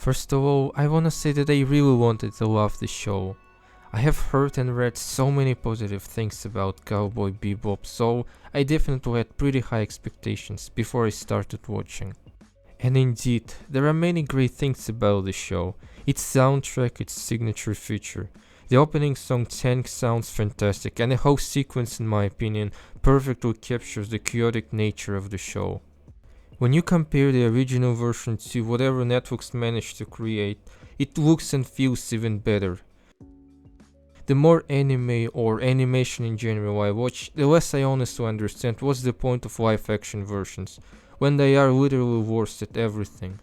First of all, I wanna say that I really wanted to love the show. I have heard and read so many positive things about Cowboy Bebop, so I definitely had pretty high expectations before I started watching. And indeed, there are many great things about the show. Its soundtrack, its signature feature. The opening song Tank sounds fantastic, and the whole sequence, in my opinion, perfectly captures the chaotic nature of the show. When you compare the original version to whatever Netflix managed to create, it looks and feels even better. The more anime or animation in general I watch, the less I honestly understand what's the point of live action versions, when they are literally worse at everything.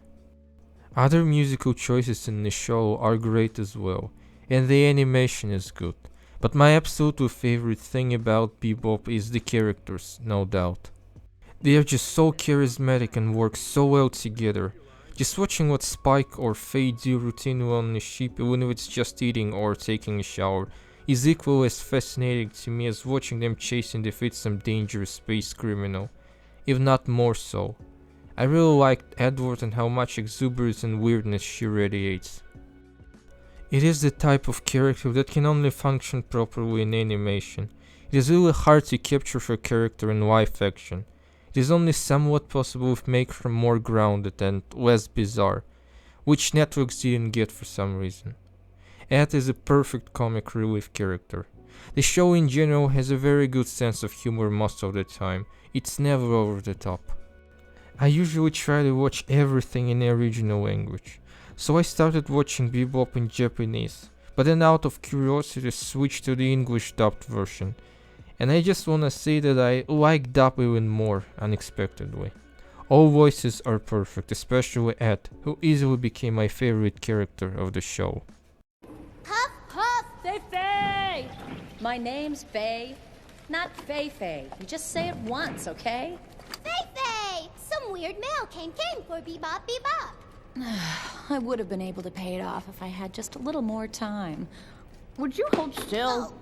Other musical choices in the show are great as well, and the animation is good, but my absolute favorite thing about Bebop is the characters, no doubt. They are just so charismatic and work so well together. Just watching what Spike or Faye do routinely on the ship, even if it's just eating or taking a shower, is equally as fascinating to me as watching them chase and defeat some dangerous space criminal, if not more so. I really liked Edward and how much exuberance and weirdness she radiates. It is the type of character that can only function properly in animation. It is really hard to capture her character in live action. It is only somewhat possible to make her more grounded and less bizarre, which Netflix didn't get for some reason. Ed is a perfect comic relief character. The show in general has a very good sense of humor most of the time. It's never over the top. I usually try to watch everything in the original language, so I started watching Bebop in Japanese, but then out of curiosity switched to the English dubbed version. And I just wanna say that I like dub even more, unexpectedly. All voices are perfect, especially Ed, who easily became my favorite character of the show. Huff, huff, Fei Fei! My name's Fei, not Fei Fei. You just say it once, okay? Fei Fei! Some weird mail came for Bebop Bebop. I would have been able to pay it off if I had just a little more time. Would you hold still?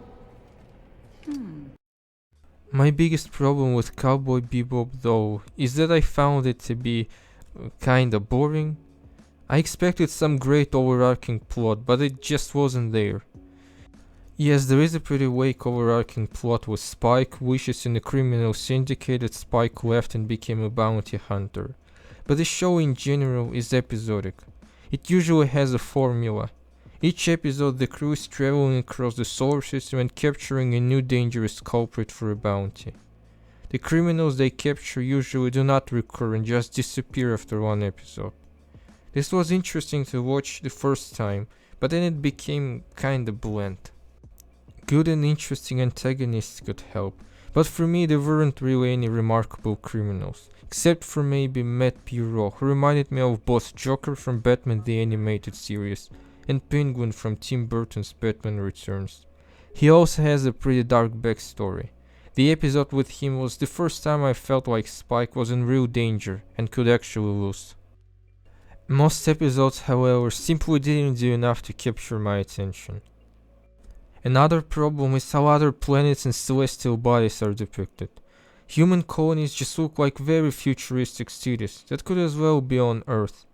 My biggest problem with Cowboy Bebop though is that I found it to be kinda boring. I expected some great overarching plot, but it just wasn't there. Yes, there is a pretty vague overarching plot with Spike wishes in a criminal syndicate that Spike left and became a bounty hunter. But the show in general is episodic. It usually has a formula. Each episode the crew is traveling across the solar system and capturing a new dangerous culprit for a bounty. The criminals they capture usually do not recur and just disappear after one episode. This was interesting to watch the first time, but then it became kinda bland. Good and interesting antagonists could help, but for me there weren't really any remarkable criminals, except for maybe Matt Bureau, who reminded me of both Joker from Batman the Animated Series and Penguin from Tim Burton's Batman Returns. He also has a pretty dark backstory. The episode with him was the first time I felt like Spike was in real danger and could actually lose. Most episodes, however, simply didn't do enough to capture my attention. Another problem is how other planets and celestial bodies are depicted. Human colonies just look like very futuristic cities that could as well be on Earth.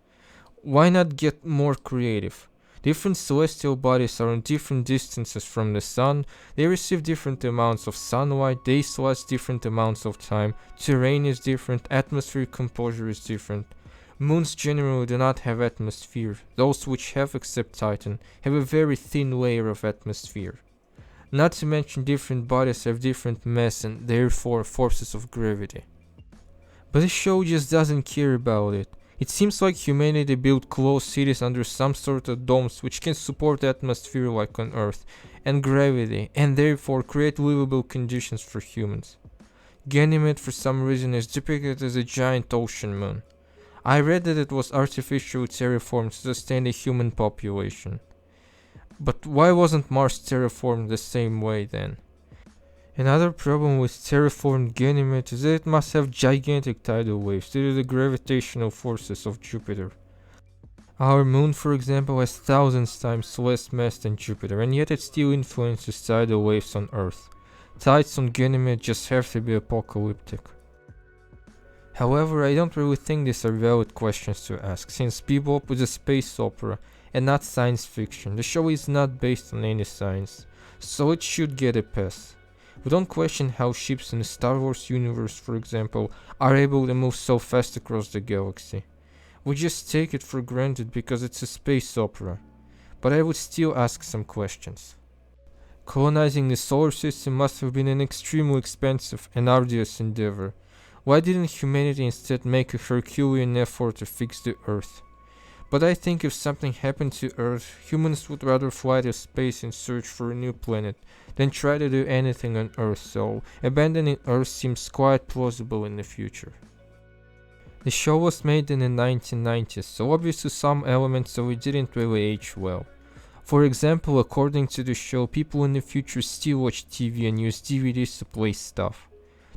Why not get more creative? Different celestial bodies are on different distances from the sun, they receive different amounts of sunlight, they last different amounts of time, terrain is different, atmospheric composure is different. Moons generally do not have atmosphere, those which have except Titan have a very thin layer of atmosphere. Not to mention different bodies have different mass and therefore forces of gravity. But the show just doesn't care about it. It seems like humanity built closed cities under some sort of domes which can support atmosphere like on Earth, and gravity, and therefore create livable conditions for humans. Ganymede for some reason is depicted as a giant ocean moon. I read that it was artificially terraformed to sustain a human population. But why wasn't Mars terraformed the same way then? Another problem with terraformed Ganymede is that it must have gigantic tidal waves due to the gravitational forces of Jupiter. Our moon, for example, has thousands times less mass than Jupiter, and yet it still influences tidal waves on Earth. Tides on Ganymede just have to be apocalyptic. However, I don't really think these are valid questions to ask, since Bebop is a space opera and not science fiction. The show is not based on any science, so it should get a pass. We don't question how ships in the Star Wars universe, for example, are able to move so fast across the galaxy. We just take it for granted because it's a space opera. But I would still ask some questions. Colonizing the solar system must have been an extremely expensive and arduous endeavor. Why didn't humanity instead make a Herculean effort to fix the Earth? But I think if something happened to Earth, humans would rather fly to space in search for a new planet than try to do anything on Earth, so abandoning Earth seems quite plausible in the future. The show was made in the 1990s, so obviously some elements of it didn't really age well. For example, according to the show, people in the future still watch TV and use DVDs to play stuff.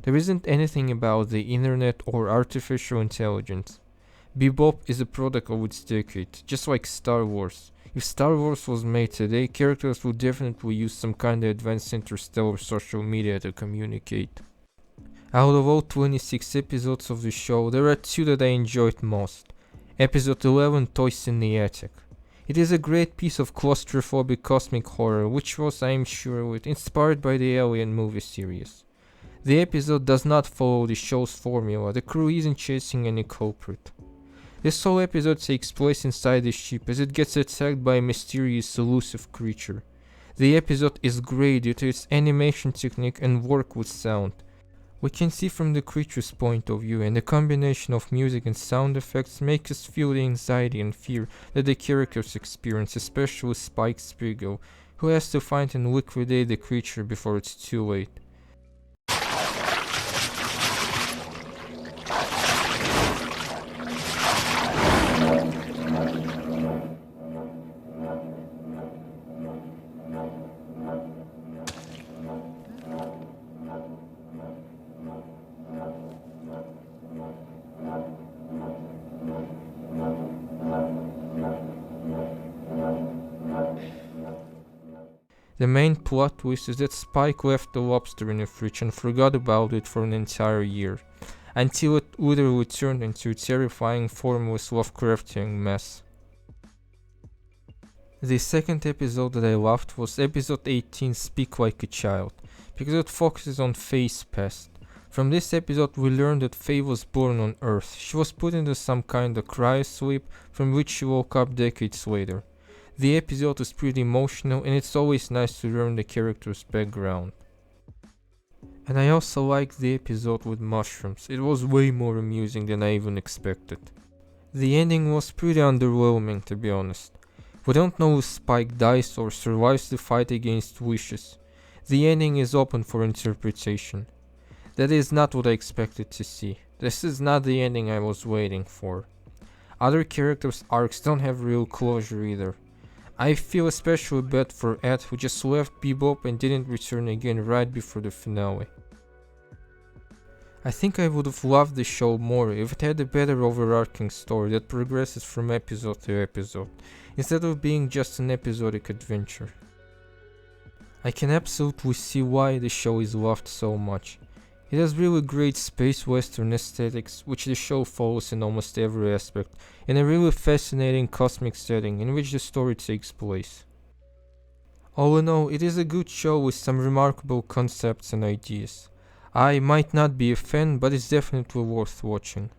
There isn't anything about the internet or artificial intelligence. Bebop is a product of its decade, just like Star Wars. If Star Wars was made today, characters would definitely use some kind of advanced interstellar social media to communicate. Out of all 26 episodes of the show, there are 2 that I enjoyed most. Episode 11, Toys in the Attic. It is a great piece of claustrophobic cosmic horror, which was, I am sure, inspired by the Alien movie series. The episode does not follow the show's formula, the crew isn't chasing any culprit. This whole episode takes place inside the ship as it gets attacked by a mysterious elusive creature. The episode is great due to its animation technique and work with sound. We can see from the creature's point of view, and the combination of music and sound effects makes us feel the anxiety and fear that the characters experience, especially Spike Spiegel, who has to find and liquidate the creature before it's too late. The main plot twist is that Spike left the lobster in the fridge and forgot about it for an entire year, until it literally turned into a terrifying, formless Lovecraftian mess. The second episode that I loved was episode 18, Speak Like a Child, because it focuses on Faye's past. From this episode we learned that Faye was born on Earth. She was put into some kind of cryosleep from which she woke up decades later. The episode is pretty emotional and it's always nice to learn the character's background. And I also liked the episode with mushrooms. It was way more amusing than I even expected. The ending was pretty underwhelming, to be honest. We don't know if Spike dies or survives the fight against wishes. The ending is open for interpretation. That is not what I expected to see. This is not the ending I was waiting for. Other characters' arcs don't have real closure either. I feel especially bad for Ed, who just left Bebop and didn't return again right before the finale. I think I would have loved the show more if it had a better overarching story that progresses from episode to episode, instead of being just an episodic adventure. I can absolutely see why the show is loved so much. It has really great space western aesthetics, which the show follows in almost every aspect, and a really fascinating cosmic setting in which the story takes place. All in all, it is a good show with some remarkable concepts and ideas. I might not be a fan, but it's definitely worth watching.